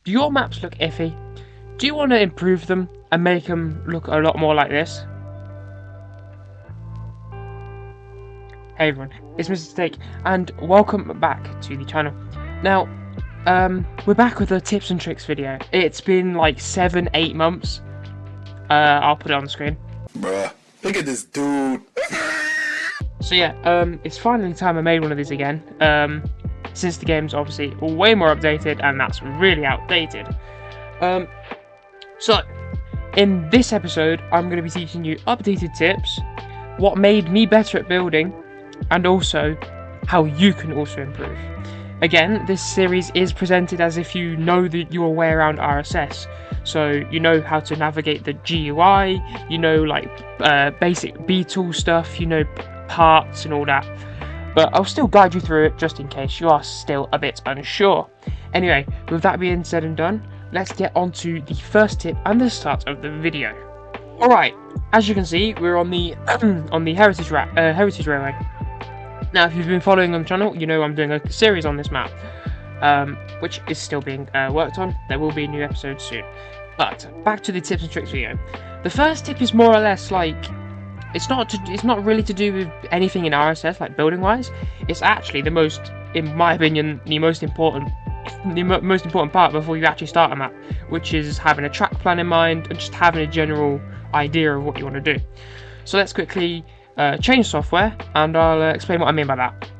Do your maps look iffy? Do you want to improve them and make them look a lot more like this? Hey everyone, it's Mr. Steak, and welcome back to the channel. Now, we're back with a tips and tricks video. It's been like 7-8 months. I'll put it on the screen. Bruh, look at this dude. So yeah, it's finally time I made one of these again. Since the game's obviously way more updated, and that's really outdated. So, in this episode, I'm going to be teaching you updated tips, what made me better at building, and also how you can also improve. Again, this series is presented as if you know your way around RSS. So you know how to navigate the GUI, you know like basic B-tool stuff, you know parts and all that. But I'll still guide you through it just in case you are still a bit unsure. Anyway, with that being said and done, let's get on to the first tip and the start of the video. Alright, as you can see, we're on the on the Heritage Railway. Now, if you've been following on the channel, you know I'm doing a series on this map, which is still being worked on. There will be a new episode soon. But back to the tips and tricks video. The first tip is more or less like it's not really to do with anything in RSS, like building wise. It's actually the most, in my opinion, the most important part before you actually start a map, which is having a track plan in mind and just having a general idea of what you want to do. So let's quickly change software, and I'll explain what I mean by that.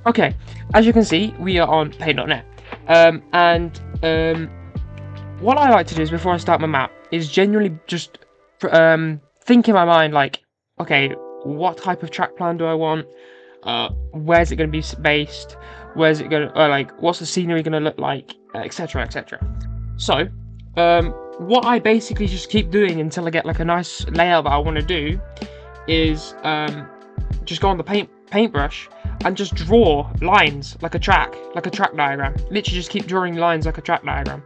Okay, as you can see, we are on paint.net, what I like to do is before I start my map is genuinely just think in my mind like, okay, what type of track plan do I want? Where's it going to be based? Where's it going to like? What's the scenery going to look like? Etc. etc. So, what I basically just keep doing until I get like a nice layout that I want to do is just go on the paintbrush and just draw lines like a track diagram. Literally just keep drawing lines like a track diagram.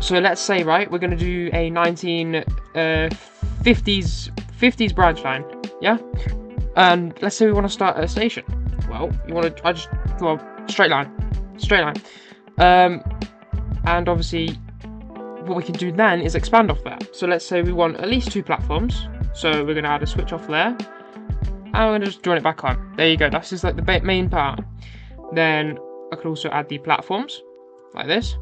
So let's say, right, we're going to do a 1950s branch line, yeah? And let's say we want to start at a station. Well, I just draw a straight line. And obviously what we can do then is expand off that. So let's say we want at least 2 platforms. So we're going to add a switch off there, and we're going to just join it back on. There you go, that's just like the main part. Then I could also add the platforms, like this.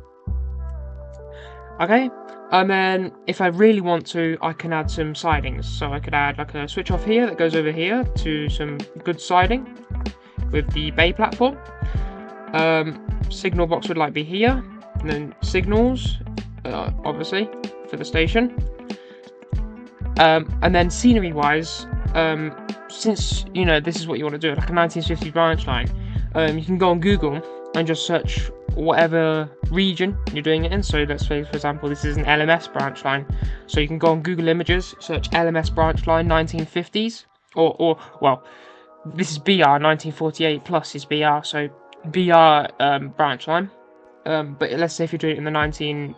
Okay, and then if I really want to, I can add some sidings. So I could add like a switch off here that goes over here to some good siding with the bay platform. Signal box would like be here, and then signals, obviously, for the station. And then scenery wise, since you know this is what you want to do, like a 1950 branch line, you can go on Google and just search whatever region you're doing it in. So let's say, for example, this is an LMS branch line. So you can go on Google Images, search LMS branch line 1950s, or well, this is BR 1948 plus is BR, so BR branch line. But let's say if you're doing it in the 1930s,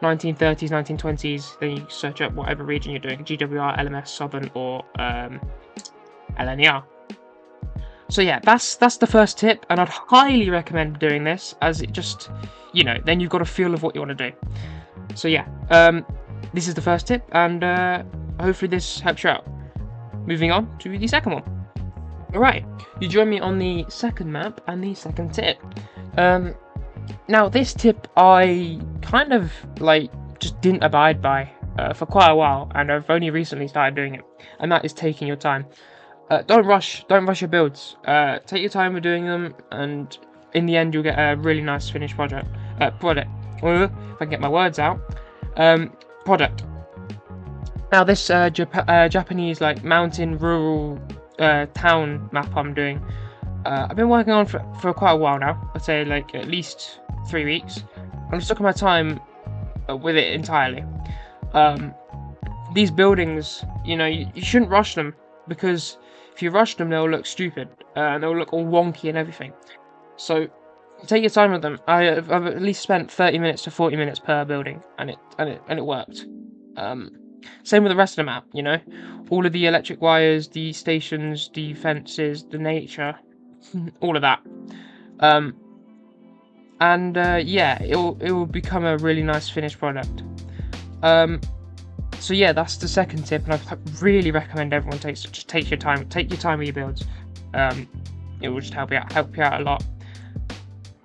1920s, then you search up whatever region you're doing, GWR, LMS, Southern, or LNER. So yeah, that's the first tip, and I'd highly recommend doing this, as it just, you know, then you've got a feel of what you want to do. So yeah, this is the first tip, and hopefully this helps you out. Moving on to the second one. Alright, you join me on the second map and the second tip. Now this tip I kind of like just didn't abide by for quite a while, and I've only recently started doing it, and that is taking your time. Don't rush your builds. Take your time with doing them, and in the end you'll get a really nice finished product. If I can get my words out. Product. Now this Japanese like mountain rural town map I'm doing, I've been working on for quite a while now. I'd say like at least 3 weeks. I'm just taking my time with it entirely. These buildings, you know, you shouldn't rush them, because if you rush them, they'll look stupid and they'll look all wonky and everything. So take your time with them. I've at least spent 30 minutes to 40 minutes per building, and it worked. Same with the rest of the map, you know, all of the electric wires, the stations, the fences, the nature, all of that. and yeah, it will become a really nice finished product. So yeah, that's the second tip, and I really recommend everyone take your time with your builds. It will just help you out a lot.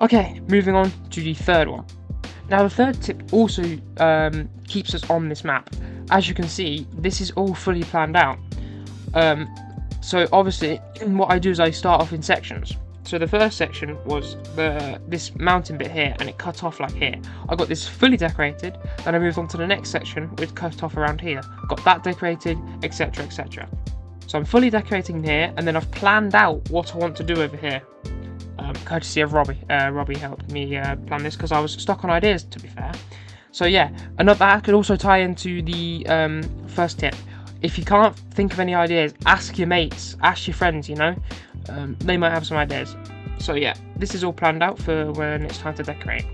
Okay, moving on to the third one. Now the third tip also keeps us on this map. As you can see, this is all fully planned out. So obviously, what I do is I start off in sections. So the first section was this mountain bit here, and it cut off like here. I got this fully decorated, then I moved on to the next section, which cut off around here. Got that decorated, etc, etc. So I'm fully decorating here, and then I've planned out what I want to do over here. Courtesy of Robbie. Robbie helped me plan this because I was stuck on ideas, to be fair. So yeah, that could also tie into the first tip. If you can't think of any ideas, ask your mates, ask your friends, you know. They might have some ideas. So yeah, this is all planned out for when it's time to decorate.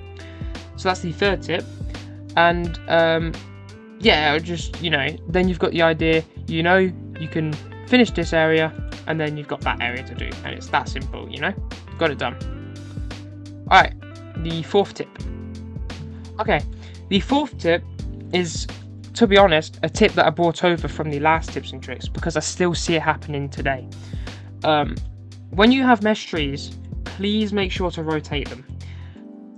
So that's the third tip. And yeah, just, you know, then you've got the idea, you know, you can finish this area, and then you've got that area to do, and it's that simple, you know. You've got it done. Alright, the fourth tip. Okay, the fourth tip is, to be honest, a tip that I brought over from the last tips and tricks, because I still see it happening today. When you have mesh trees, please make sure to rotate them,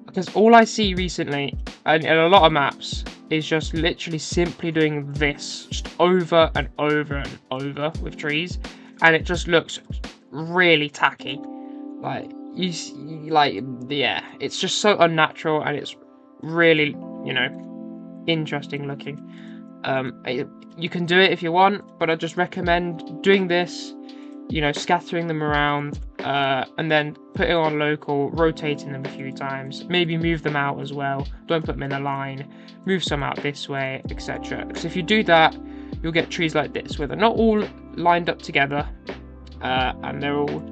because all I see recently, and in a lot of maps, is just literally simply doing this, just over and over and over with trees, and it just looks really tacky. Yeah, it's just so unnatural, and it's really, you know, interesting looking. You can do it if you want, but I just recommend doing this, you know, scattering them around, and then putting on local, rotating them a few times, maybe move them out as well, don't put them in a line, move some out this way, etc. Because if you do that, you'll get trees like this, where they're not all lined up together, and they're all,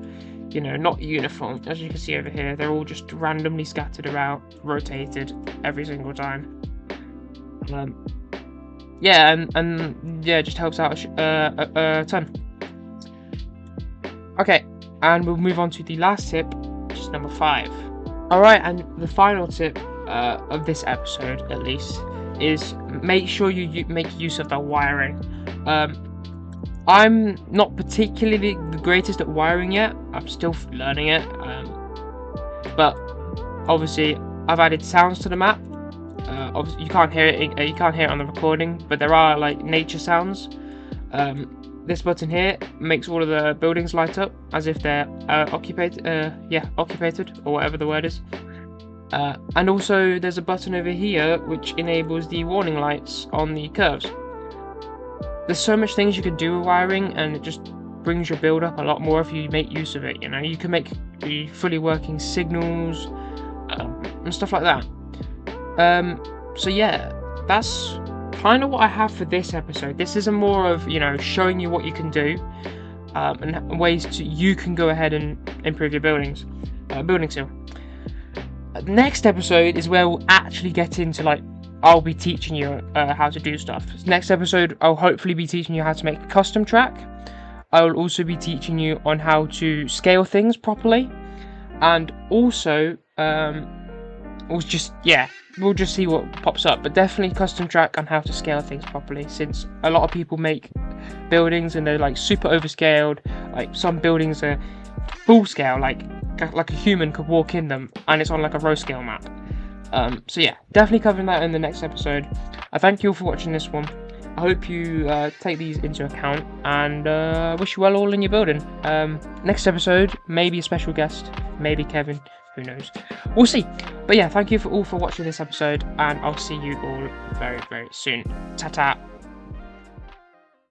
you know, not uniform. As you can see over here, they're all just randomly scattered around, rotated every single time. Yeah, and yeah, it just helps out a ton. Okay, and we'll move on to the last tip, which is number 5. Alright, and the final tip of this episode, at least, is make sure you make use of the wiring. I'm not particularly the greatest at wiring yet. I'm still learning it. But obviously, I've added sounds to the map. Obviously, you can't hear it. You can't hear it on the recording, but there are like nature sounds. This button here makes all of the buildings light up as if they're occupied, or whatever the word is. And also there's a button over here which enables the warning lights on the curves. There's so much things you can do with wiring, and it just brings your build up a lot more if you make use of it. You know, you can make the fully working signals and stuff like that. So yeah, that's kind of what I have for this episode. This is a more of, you know, showing you what you can do, and ways you can go ahead and improve your building skill. Next episode is where we'll actually get into, like, I'll be teaching you how to do stuff. Next episode, I'll hopefully be teaching you how to make a custom track. I will also be teaching you on how to scale things properly, and also we'll just see what pops up, but definitely custom track on how to scale things properly, since a lot of people make buildings and they're like super overscaled. Like some buildings are full scale, like a human could walk in them, and it's on like a row scale map. So yeah, definitely covering that in the next episode. I thank you all for watching this one. I hope you take these into account, and wish you well all in your building. Next episode, maybe a special guest, maybe Kevin, who knows, we'll see. But yeah, thank you all for watching this episode, and I'll see you all very, very soon. Ta-ta.